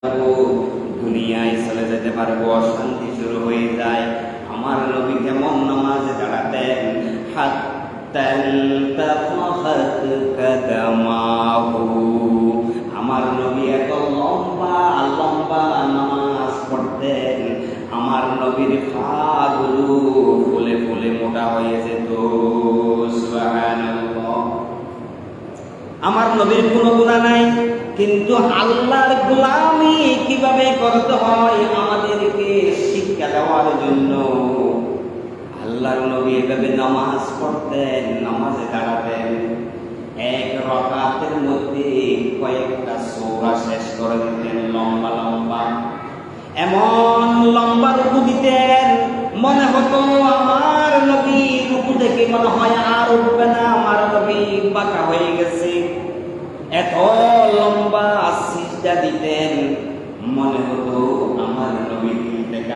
দুনিয়ায় চলে যেতে পারবো, অশান্তি শুরু হয়ে যায়। আমার নবী কেমন নামাজে দাঁড়াতেন, আমার নবী এত লম্বা লম্বা নামাজ পড়তেন, আমার নবীর পা-গুলো ফুলে ফুলে মোটা হয়ে যেত। সুবহানাল্লাহ। আমার নবীর কোনো গুনাহ নাই, কিন্তু আল্লাহর গোলামি কিভাবে করতে হয় আমাদেরকে শিক্ষা দেওয়ার জন্য আল্লাহর নবী এভাবে নামাজ পড়তেন, নামাজে দাঁড়াতেন। এক রাকাতের মধ্যে কয়েকটা সূরা শেষ করে দিতেন, লম্বা লম্বা। এমন লম্বা রুকু দিতেন, মনে হতো আমার নবী রুকু থেকে মনে হয় আর উঠবে না, আমার নবী বাঁকা হয়ে গেছে। এত লম্বা সিজদা দিতেন, মনে হতো